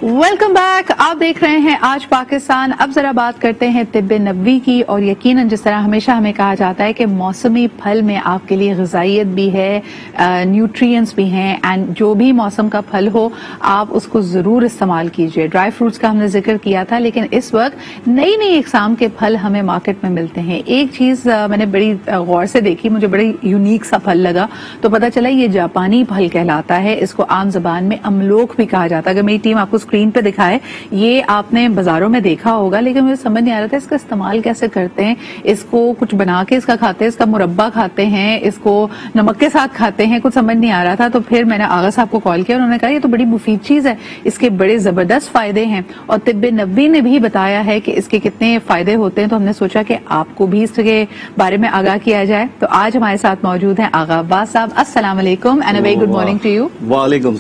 Welcome back. आप देख रहे हैं आज पाकिस्तान। अब जरा बात करते हैं तिब्बे नबवी की। और यकीनन जिस तरह हमेशा हमें कहा जाता है कि मौसमी फल में आपके लिए ग़िज़ाइयत भी है, न्यूट्रिएंट्स भी हैं, एंड जो भी मौसम का फल हो आप उसको ज़रूर इस्तेमाल कीजिए। ड्राई फ्रूट्स का हमने जिक्र किया था, लेकिन इस वक्त नई नई इक़साम के फल हमें मार्केट में मिलते हैं। एक चीज़ मैंने बड़ी गौर से देखी, मुझे बड़ी यूनिक सा फल लगा, तो पता चला ये जापानी फल कहलाता है। इसको आम ज़बान में अमलोख भी कहा जाता है। अगर मेरी टीम आपको स्क्रीन पे दिखाए, ये आपने बाजारों में देखा होगा, लेकिन मुझे समझ नहीं आ रहा था इसका इस्तेमाल कैसे करते हैं। इसको कुछ बना के इसका खाते हैं, इसका मुरब्बा खाते हैं, इसको नमक के साथ खाते हैं, कुछ समझ नहीं आ रहा था। तो फिर मैंने आगा साहब को कॉल किया, उन्होंने कहा ये तो बड़ी मुफीद चीज है, इसके बड़े जबरदस्त फायदे हैं और तिब्बे नबवी ने भी बताया है कि इसके कितने फायदे होते हैं। तो हमने सोचा कि आपको भी इसके बारे में आगाह किया जाए। तो आज हमारे साथ मौजूद हैं आगा अब्बास साहब। अस्सलाम वालेकुम and a very good morning to you. वालेकुम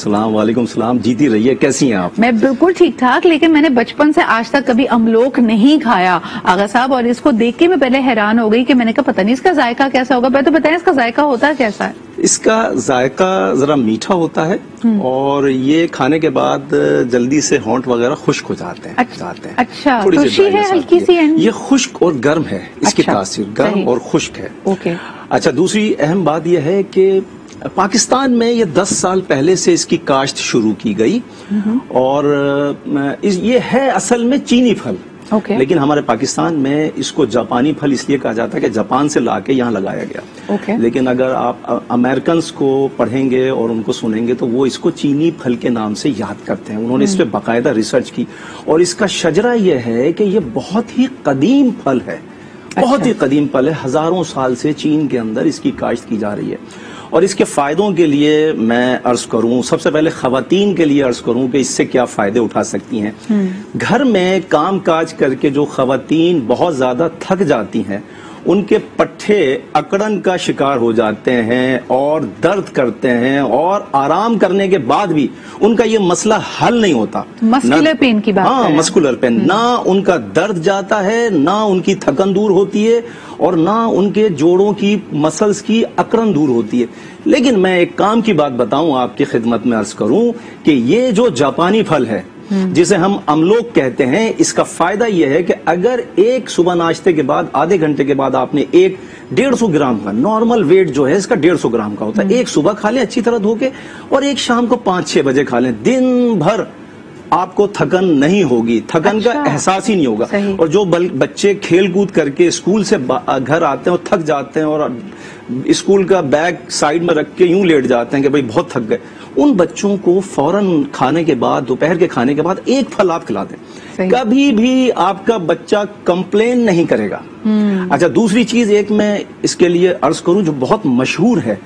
सलाम। जीती रहिए, कैसी हैं आप? मैं बिल्कुल ठीक ठाक, लेकिन मैंने बचपन से आज तक कभी अमलोख नहीं खाया आगा साहब, और इसको देख के मैं पहले हैरान हो गई कि मैंने कहा पता नहीं इसका जायका कैसा होगा। पहले तो बताएं इसका जायका होता कैसा है? इसका जायका जरा मीठा होता है और ये खाने के बाद जल्दी से होंठ वगैरह खुश्क हो जाते हैं। अच्छा, तुलसी है हल्की सी? ये खुश्क और गर्म है, इसकी तासीर गर्म और खुश्क है। ओके। अच्छा, दूसरी अहम बात यह है कि पाकिस्तान में ये 10 साल पहले से इसकी काश्त शुरू की गई और ये है असल में चीनी फल। लेकिन हमारे पाकिस्तान में इसको जापानी फल इसलिए कहा जाता है कि जापान से लाके यहाँ लगाया गया। लेकिन अगर आप अमेरिकन को पढ़ेंगे और उनको सुनेंगे तो वो इसको चीनी फल के नाम से याद करते हैं। उन्होंने इस पे बाकायदा रिसर्च की और इसका शजरा यह है कि ये बहुत ही कदीम फल है, बहुत ही कदीम फल है। हजारों साल से चीन के अंदर इसकी काश्त की जा रही है। और इसके फायदों के लिए मैं अर्ज करूं, सबसे पहले खवातीन के लिए अर्ज करूं कि इससे क्या फायदे उठा सकती हैं। घर में काम काज करके जो खवातीन बहुत ज्यादा थक जाती हैं, उनके पट्टे अकड़न का शिकार हो जाते हैं और दर्द करते हैं और आराम करने के बाद भी उनका ये मसला हल नहीं होता। मस्कुलर पेन की बात। हाँ, मस्कुलर पेन। ना उनका दर्द जाता है, ना उनकी थकन दूर होती है और ना उनके जोड़ों की मसल्स की अकड़न दूर होती है। लेकिन मैं एक काम की बात बताऊं, आपकी खिदमत में अर्ज करूं कि ये जो जापानी फल है जिसे हम अमलोक कहते हैं, इसका फायदा यह है कि अगर एक सुबह नाश्ते के बाद आधे घंटे के बाद आपने एक 150 ग्राम का, नॉर्मल वेट जो है इसका 150 ग्राम का होता है, एक सुबह खा लें अच्छी तरह धो के और एक शाम को 5-6 बजे खा लें, दिन भर आपको थकन नहीं होगी, थकन का एहसास ही नहीं होगा। और जो बच्चे खेल कूद करके स्कूल से घर आते हैं और थक जाते हैं और स्कूल का बैग साइड में रख के यूं लेट जाते हैं कि भाई बहुत थक गए, उन बच्चों को फौरन खाने के बाद, दोपहर के खाने के बाद एक फल आप खिला दें, कभी भी आपका बच्चा कंप्लेन नहीं करेगा। अच्छा, दूसरी चीज एक मैं इसके लिए अर्ज करूं जो बहुत मशहूर है,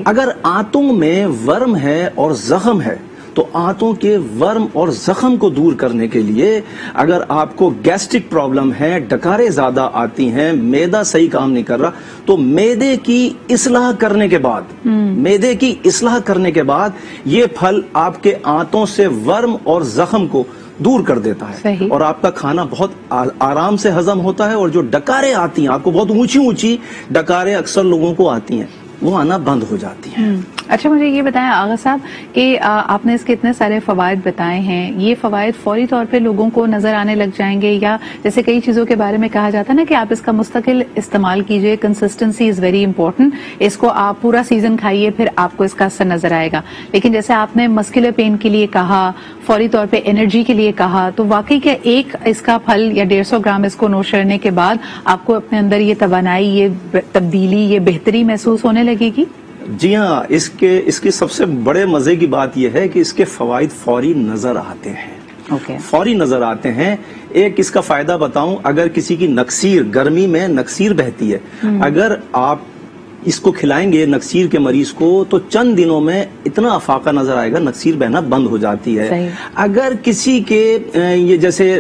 अगर आंतों में वर्म है और जख्म है तो आंतों के वर्म और जख्म को दूर करने के लिए, अगर आपको गैस्ट्रिक प्रॉब्लम है, डकारें ज्यादा आती हैं, मैदा सही काम नहीं कर रहा, तो मैदे की इस्लाह करने के बाद ये फल आपके आंतों से वर्म और जख्म को दूर कर देता है और आपका खाना बहुत आराम से हजम होता है। और जो डकारें आती हैं, आपको बहुत ऊंची ऊंची डकारें अक्सर लोगों को आती हैं, वो आना बंद हो जाती हैं। अच्छा, मुझे ये बताएं आगा साहब कि आपने इसके इतने सारे फवायद बताए हैं, ये फवायद फौरी तौर पे लोगों को नजर आने लग जाएंगे, या जैसे कई चीजों के बारे में कहा जाता है ना कि आप इसका मुस्तकिल इस्तेमाल कीजिए, कंसिस्टेंसी इज वेरी इंपॉर्टेंट, इसको आप पूरा सीजन खाइए फिर आपको इसका असर नजर आएगा। लेकिन जैसे आपने मस्कुलर पेन के लिए कहा, फौरी तौर पे एनर्जी के लिए कहा, तो वाकई क्या एक इसका फल या 150 ग्राम इसको नोश करने के बाद आपको अपने अंदर ये तवानाई, ये तब्दीली, ये बेहतरी महसूस होने लगेगी? जी हाँ, इसके सबसे बड़े मजे की बात यह है कि इसके फवाइद फौरी नजर आते हैं। फौरी नजर आते हैं। एक इसका फायदा बताऊं, अगर किसी की नक्सीर, गर्मी में नक्सीर बहती है, अगर आप इसको खिलाएंगे नक्सीर के मरीज को तो चंद दिनों में इतना अफाका नजर आएगा, नक्सीर बहना बंद हो जाती है। अगर किसी के ये जैसे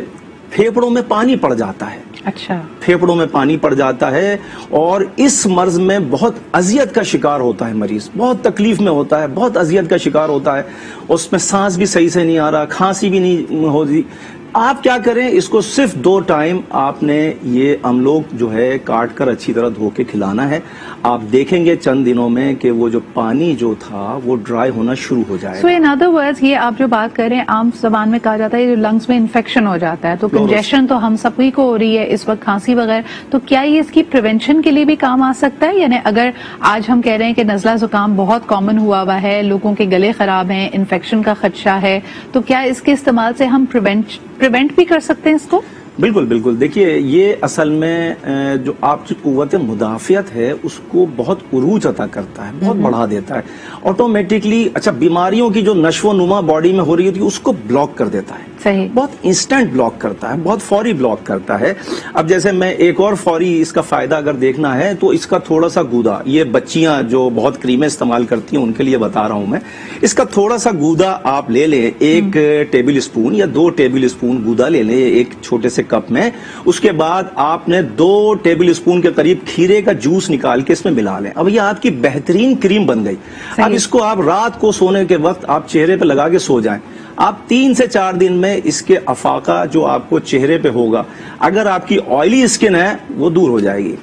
फेफड़ों में पानी पड़ जाता है, अच्छा, फेफड़ों में पानी पड़ जाता है और इस मर्ज में बहुत अजियत का शिकार होता है मरीज, बहुत तकलीफ में होता है, बहुत अजियत का शिकार होता है, उसमें सांस भी सही से नहीं आ रहा, खांसी भी नहीं होती, आप क्या करें, इसको सिर्फ 2 टाइम आपने ये अमलोक जो है काट कर अच्छी तरह धो के खिलाना है। آپ دیکھیں گے چند دنوں میں کہ وہ جو پانی جو تھا وہ ڈرائی ہونا شروع ہو جائے گا. ان ادر ورڈز یہ آپ جو بات کر رہے ہیں عام زبان میں کہا جاتا ہے جو لنگس میں انفیکشن ہو جاتا ہے تو کنجیشن تو ہم سب کو ہو رہی ہے اس وقت کھانسی وغیرہ, تو کیا یہ اس کی پریونشن کے لیے بھی کام آ سکتا ہے؟ یعنی اگر آج ہم کہہ رہے ہیں کہ نزلہ زکام بہت کامن ہوا ہے, لوگوں کے گلے خراب ہیں, انفیکشن کا خدشہ ہے, تو کیا اس کے استعمال سے ہم پریونٹ بھی کر سکتے ہیں اس کو؟ بالکل بالکل. دیکھیے یہ اصل میں جو آپ کی قوت مدافعت ہے اس کو بہت عروج عطا کرتا ہے, بہت بڑھا دیتا ہے آٹومیٹکلی. اچھا, بیماریوں کی جو نشو و نما باڈی میں ہو رہی ہوتی ہے اس کو بلاک کر دیتا ہے, صحیح, بہت انسٹنٹ بلاک کرتا ہے, بہت فوری بلاک کرتا ہے. اب جیسے میں ایک اور فوری اس کا فائدہ اگر دیکھنا ہے تو اس کا تھوڑا سا گودا, یہ بچیاں جو بہت کریمیں استعمال کرتی ہیں ان کے لیے بتا رہا ہوں میں, اس کا تھوڑا سا گودا آپ لے لیں, 1 ٹیبل اسپون یا 2 ٹیبل اسپون گودا لے لیں ایک چھوٹے سے کپ میں. اس کے بعد آپ نے 2 ٹیبل اسپون کے قریب کھیرے کا جوس نکال کے اس میں ملا لیں. اب یہ آپ کی بہترین کریم بن گئی. اب اس کو آپ رات کو سونے کے وقت آپ چہرے پہ لگا کے سو جائیں. آپ 3 سے 4 دن میں اس کے افاقہ جو آپ کو چہرے پہ ہوگا, اگر آپ کی آئلی اسکن ہے وہ دور ہو جائے گی.